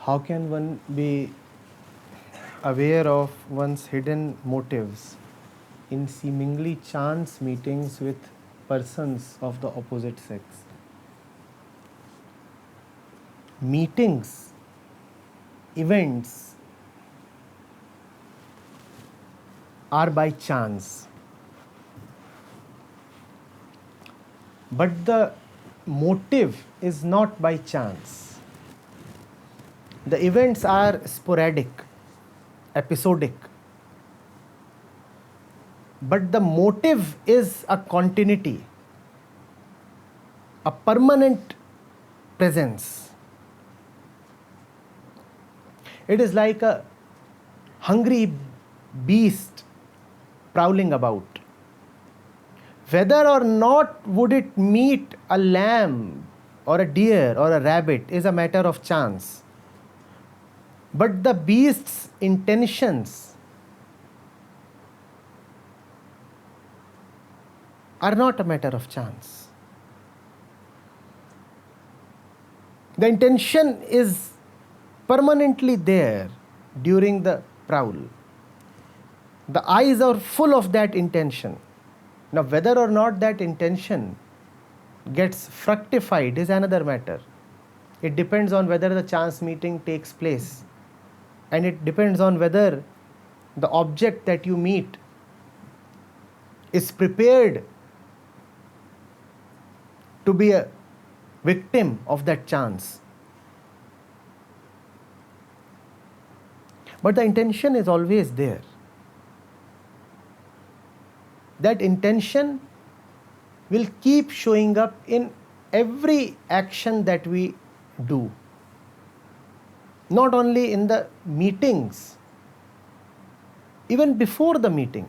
How can one be aware of one's hidden motives in seemingly chance meetings with persons of the opposite sex? Meetings, events are by chance, but the motive is not by chance. The events are sporadic, episodic, but the motive is a continuity, a permanent presence. It is like a hungry beast prowling about. Whether or not would it meet a lamb or a deer or a rabbit is a matter of chance. But the beast's intentions are not a matter of chance. The intention is permanently there during the prowl. The eyes are full of that intention. Now, whether or not that intention gets fructified is another matter. It depends on whether the chance meeting takes place, and it depends on whether the object that you meet is prepared to be a victim of that chance. But the intention is always there. That intention will keep showing up in every action that we do. Not only in the meetings, even before the meeting.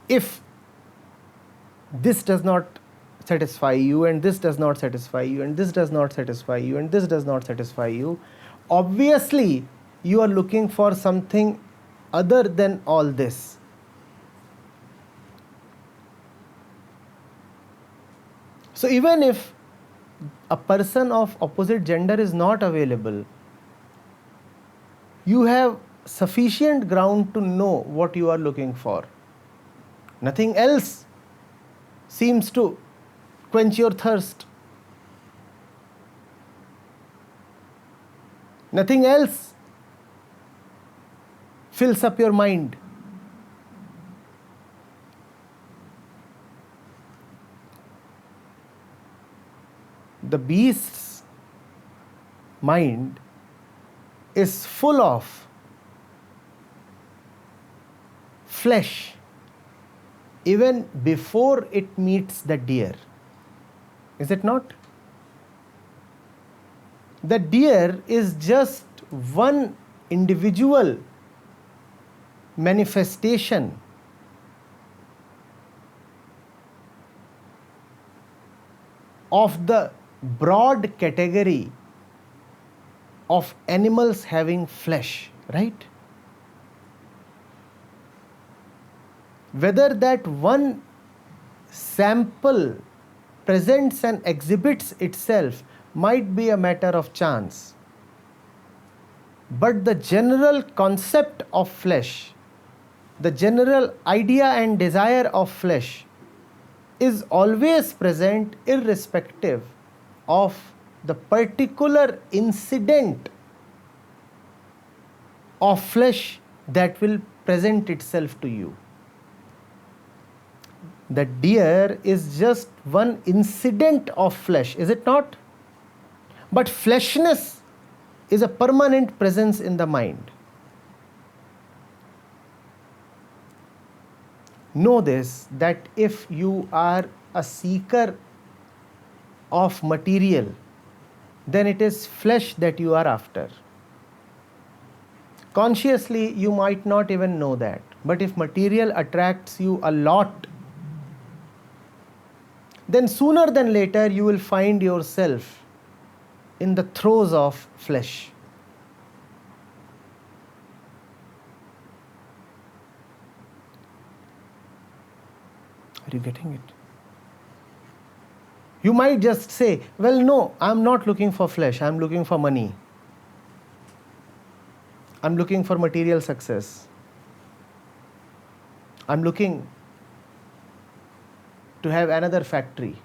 If this does not satisfy you, and this does not satisfy you, and this does not satisfy you, and this does not satisfy you, obviously you are looking for something other than all this. So even if a person of opposite gender is not available, you have sufficient ground to know what you are looking for. Nothing else seems to quench your thirst. Nothing else fills up your mind. The beast's mind is full of flesh even before it meets the deer. Is it not? The deer is just one individual manifestation of the broad category of animals having flesh, right? Whether that one sample presents and exhibits itself might be a matter of chance. But the general concept of flesh, the general idea and desire of flesh is always present irrespective of the particular incident of flesh that will present itself to you. The deer is just one incident of flesh, is it not? But fleshness is a permanent presence in the mind. Know this, that if you are a seeker of material, then it is flesh that you are after. Consciously, you might not even know that. But if material attracts you a lot, then sooner than later you will find yourself in the throes of flesh. Are you getting it? You might just say, well, no, I'm not looking for flesh, I'm looking for money. I'm looking for material success. I'm looking to have another factory.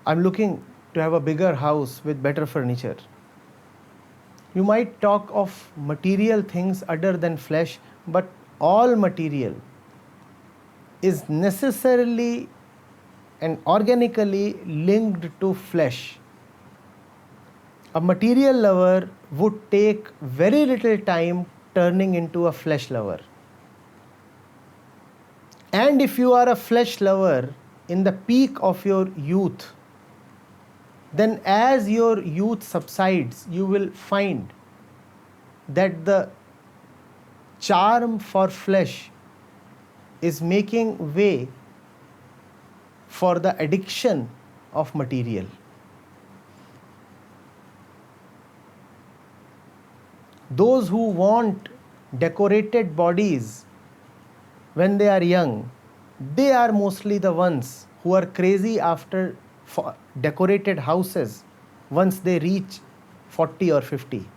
I'm looking to have a bigger house with better furniture. You might talk of material things other than flesh, but all material is necessarily and organically linked to flesh. A material lover would take very little time turning into a flesh lover. And if you are a flesh lover in the peak of your youth, then as your youth subsides, you will find that the charm for flesh is making way for the addiction of material. Those who want decorated bodies when they are young, they are mostly the ones who are crazy after decorated houses once they reach 40 or 50.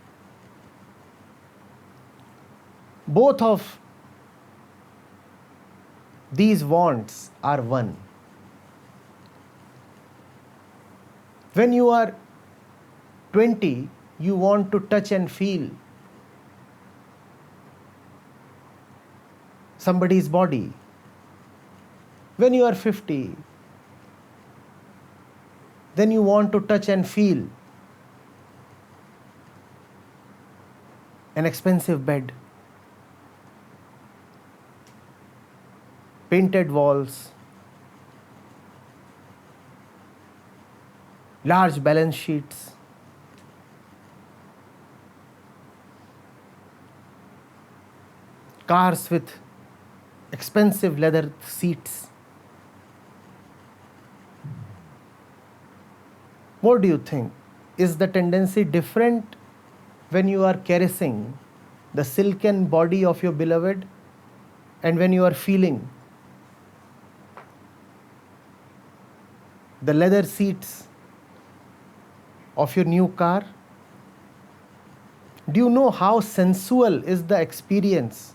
Both of these wants are one. When you are 20, you want to touch and feel somebody's body. When you are 50, then you want to touch and feel an expensive bed, painted walls, large balance sheets, cars with expensive leather seats. What do you think? Is the tendency different when you are caressing the silken body of your beloved and when you are feeling the leather seats of your new car? Do you know how sensual is the experience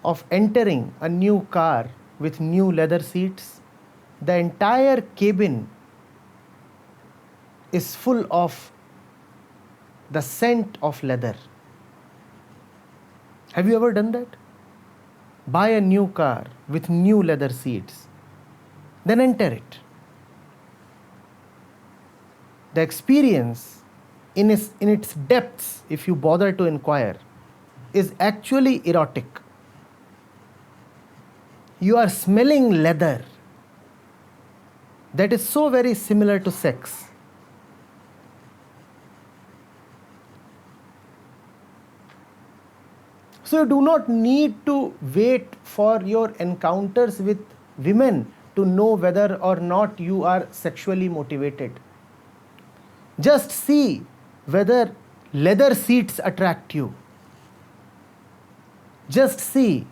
of entering a new car with new leather seats? The entire cabin is full of the scent of leather. Have you ever done that? Buy a new car with new leather seats, then enter it. The experience in its depths, if you bother to inquire, is actually erotic. You are smelling leather that is so very similar to sex. So you do not need to wait for your encounters with women to know whether or not you are sexually motivated. Just see whether leather seats attract you. Just see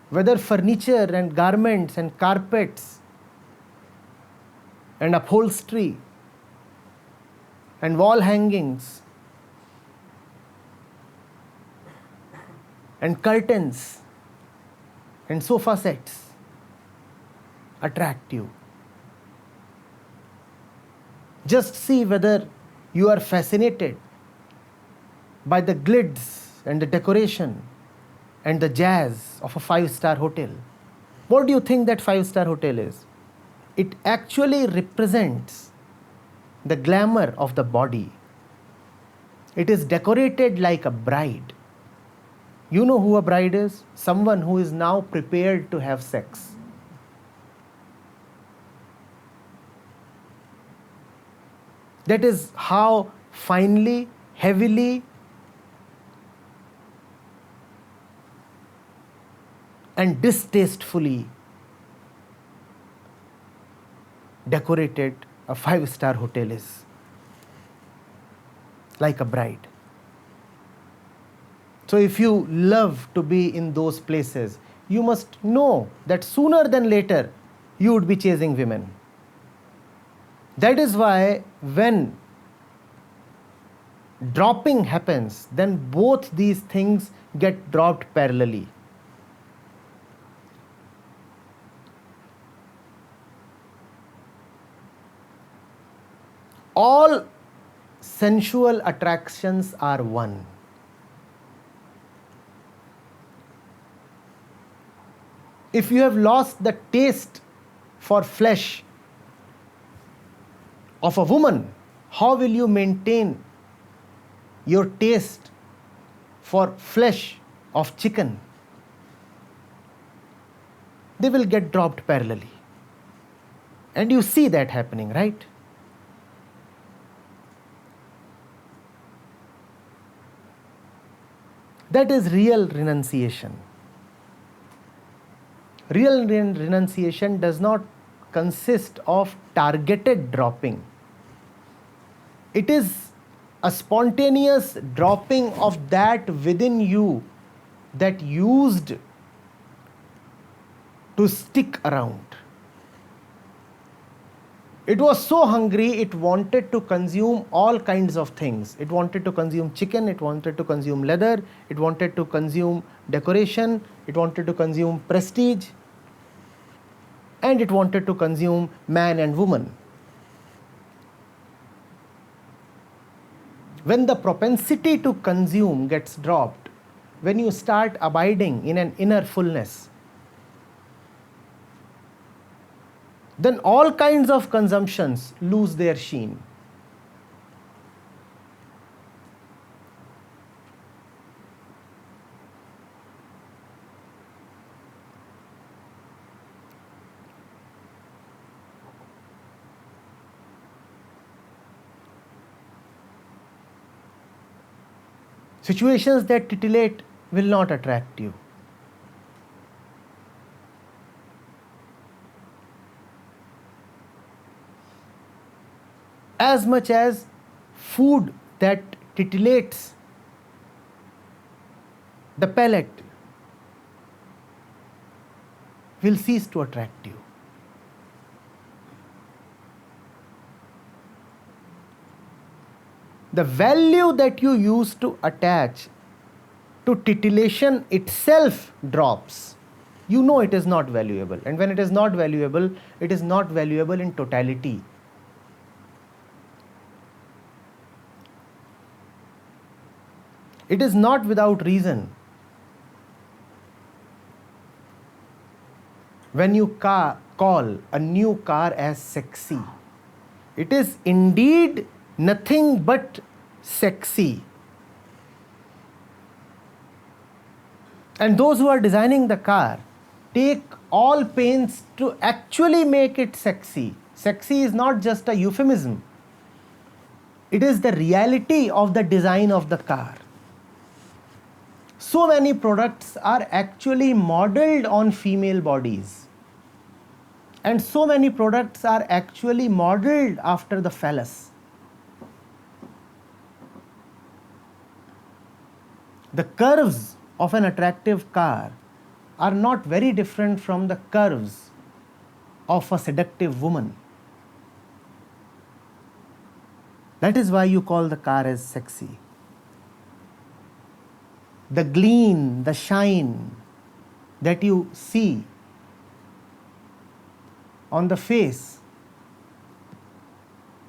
whether furniture and garments and carpets and upholstery and wall hangings and curtains and sofa sets attract you. Just see whether you are fascinated by the glids and the decoration and the jazz of a 5-star hotel. What do you think that 5-star hotel is? It actually represents the glamour of the body. It is decorated like a bride. You know who a bride is? Someone who is now prepared to have sex. That is how finely, heavily, and distastefully decorated a 5-star hotel is. Like a bride. So if you love to be in those places, you must know that sooner than later, you would be chasing women. That is why when dropping happens, then both these things get dropped parallelly. All sensual attractions are one. If you have lost the taste for flesh of a woman, how will you maintain your taste for flesh of chicken? They will get dropped parallelly. And you see that happening, right? That is real renunciation. Real renunciation does not consist of targeted dropping. It is a spontaneous dropping of that within you that used to stick around. It was so hungry, it wanted to consume all kinds of things. It wanted to consume chicken, it wanted to consume leather, it wanted to consume decoration, it wanted to consume prestige, and it wanted to consume man and woman. When the propensity to consume gets dropped, when you start abiding in an inner fullness, then all kinds of consumptions lose their sheen. Situations that titillate will not attract you. As much as food that titillates the palate will cease to attract you. The value that you used to attach to titillation itself drops. You know it is not valuable. And when it is not valuable in totality. It is not without reason. When you call a new car as sexy, it is indeed nothing but sexy. And those who are designing the car take all pains to actually make it sexy. Sexy is not just a euphemism. It is the reality of the design of the car. So many products are actually modeled on female bodies. And so many products are actually modeled after the phallus. The curves of an attractive car are not very different from the curves of a seductive woman. That is why you call the car as sexy. The gleam, the shine that you see on the face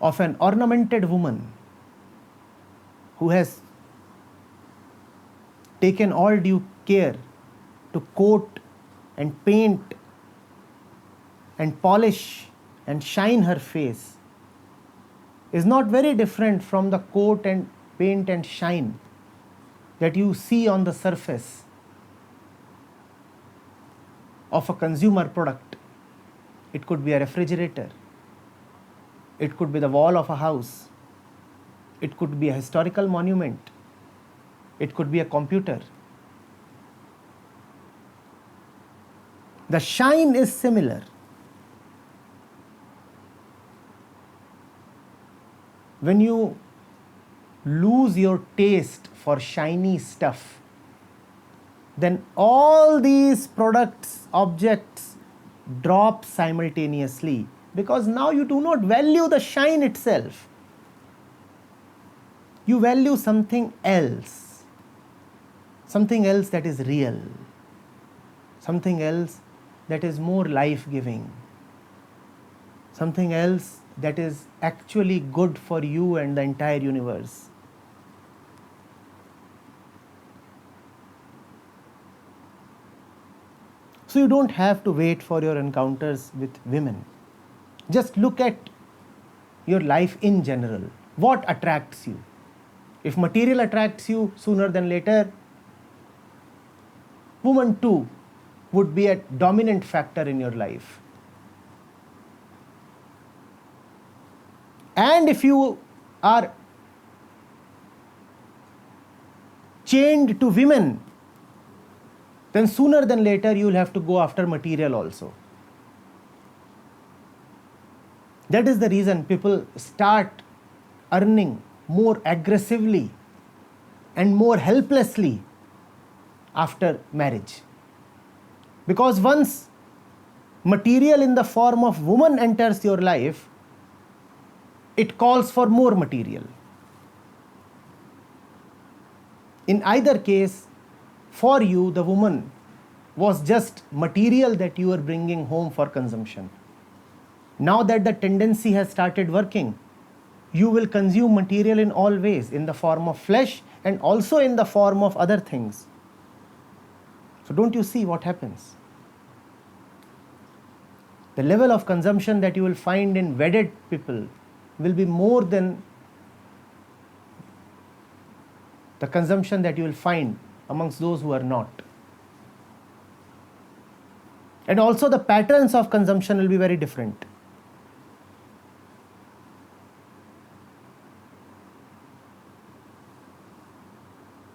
of an ornamented woman who has taken all due care to coat and paint and polish and shine her face is not very different from the coat and paint and shine that you see on the surface of a consumer product. It could be a refrigerator. It could be the wall of a house. It could be a historical monument. It could be a computer. The shine is similar. When you lose your taste for shiny stuff, then all these products, objects drop simultaneously, because now you do not value the shine itself. You value something else that is real, something else that is more life-giving, something else that is actually good for you and the entire universe. So you don't have to wait for your encounters with women. Just look at your life in general. What attracts you? If material attracts you, sooner than later, woman too would be a dominant factor in your life. And if you are chained to women, then sooner than later you will have to go after material also. That is the reason people start earning more aggressively and more helplessly after marriage. Because once material in the form of woman enters your life, it calls for more material. In either case, for you, the woman was just material that you were bringing home for consumption. Now that the tendency has started working, you will consume material in all ways, in the form of flesh and also in the form of other things. So don't you see what happens? The level of consumption that you will find in wedded people will be more than the consumption that you will find amongst those who are not. And also the patterns of consumption will be very different.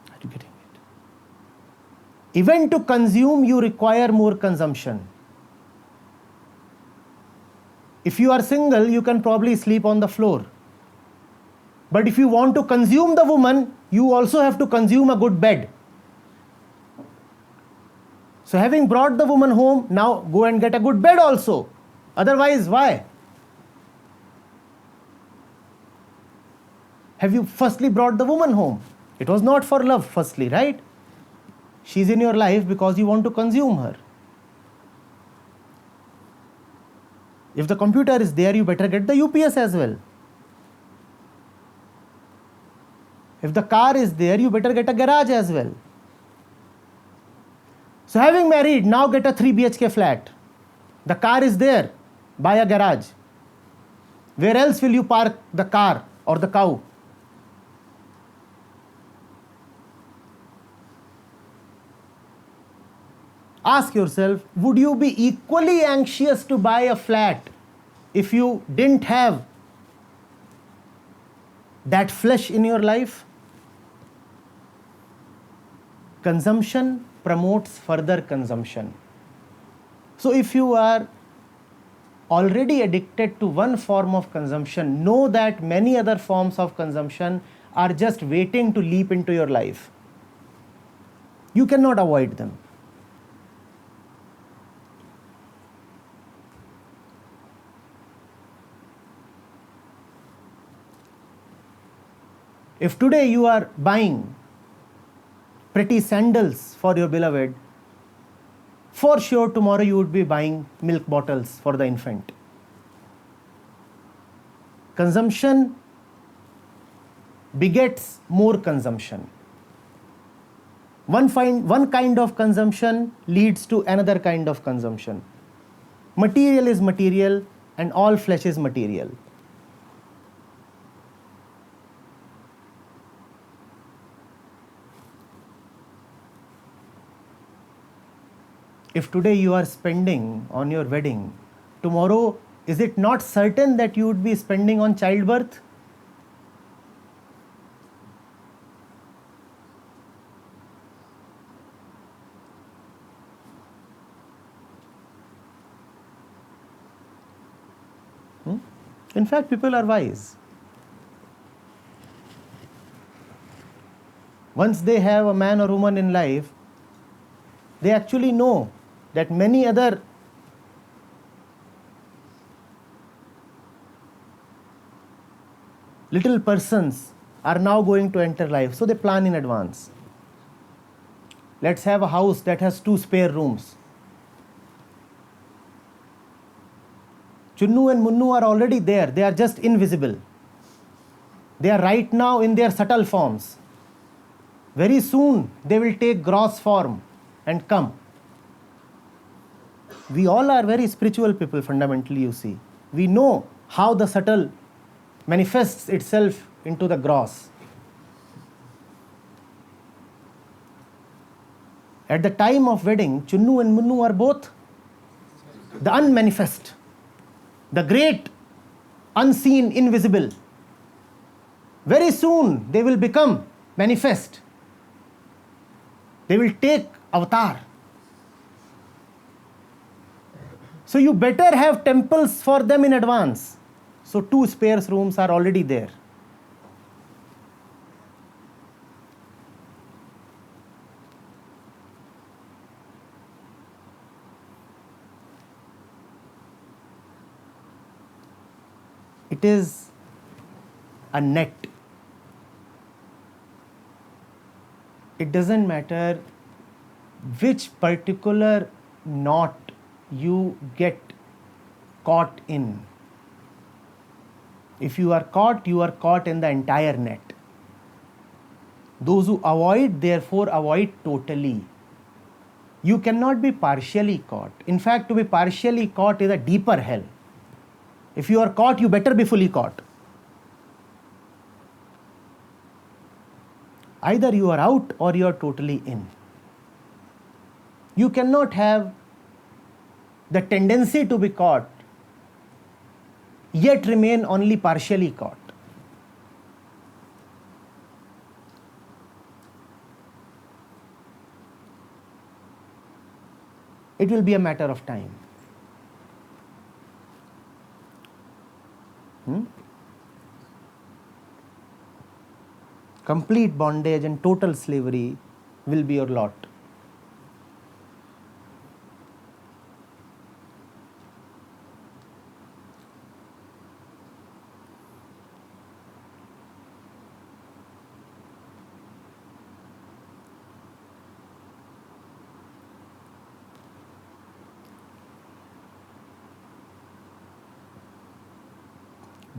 Are you getting it? Even to consume, you require more consumption. If you are single, you can probably sleep on the floor. But if you want to consume the woman, you also have to consume a good bed. So having brought the woman home, now go and get a good bed also. Otherwise, why? Have you firstly brought the woman home? It was not for love firstly, right? She's in your life because you want to consume her. If the computer is there, you better get the UPS as well. If the car is there, you better get a garage as well. So having married, now get a 3 BHK flat. The car is there, buy a garage. Where else will you park the car or the cow? Ask yourself, would you be equally anxious to buy a flat if you didn't have that flesh in your life? Consumption promotes further consumption. So if you are already addicted to one form of consumption, know that many other forms of consumption are just waiting to leap into your life. You cannot avoid them. If today you are buying pretty sandals for your beloved, for sure tomorrow you would be buying milk bottles for the infant. Consumption begets more consumption. One kind of consumption leads to another kind of consumption. Material is material and all flesh is material. If today you are spending on your wedding, tomorrow is it not certain that you would be spending on childbirth? In fact, people are wise. Once they have a man or woman in life, they actually know that many other little persons are now going to enter life, so they plan in advance. Let's have a house that has 2 spare rooms. Chunnu and Munnu are already there, they are just invisible. They are right now in their subtle forms. Very soon they will take gross form and come. We all are very spiritual people fundamentally, you see. We know how the subtle manifests itself into the gross. At the time of wedding, Chunnu and Munnu are both the unmanifest, the great, unseen, invisible. Very soon they will become manifest. They will take avatar. So you better have temples for them in advance. So 2 spare rooms are already there. It is a net. It doesn't matter which particular knot you get caught in. If you are caught in the entire net. Those who avoid, therefore, avoid totally. You cannot be partially caught. In fact, to be partially caught is a deeper hell. If you are caught, you better be fully caught. Either you are out or you are totally in. You cannot have the tendency to be caught, yet remain only partially caught. It will be a matter of time. Complete bondage and total slavery will be your lot.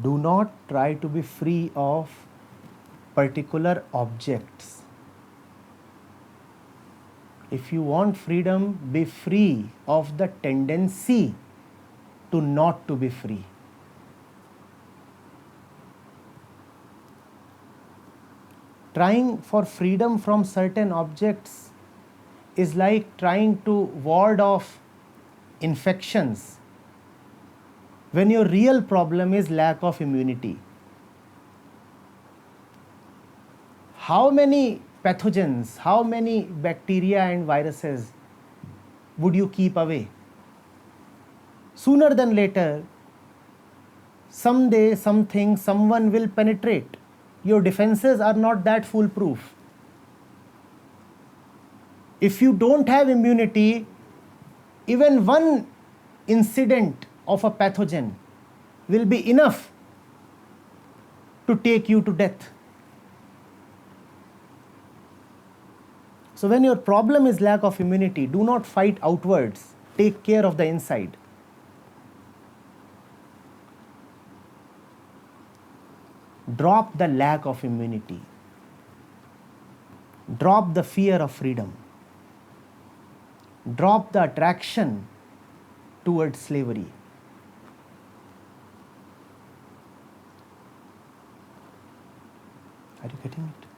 Do not try to be free of particular objects. If you want freedom, be free of the tendency to not to be free. Trying for freedom from certain objects is like trying to ward off infections when your real problem is lack of immunity. How many pathogens, how many bacteria and viruses would you keep away? Sooner than later, someday, something, someone will penetrate. Your defenses are not that foolproof. If you don't have immunity, even one incident of a pathogen will be enough to take you to death. So when your problem is lack of immunity, do not fight outwards. Take care of the inside. Drop the lack of immunity. Drop the fear of freedom. Drop the attraction towards slavery. Are you getting it?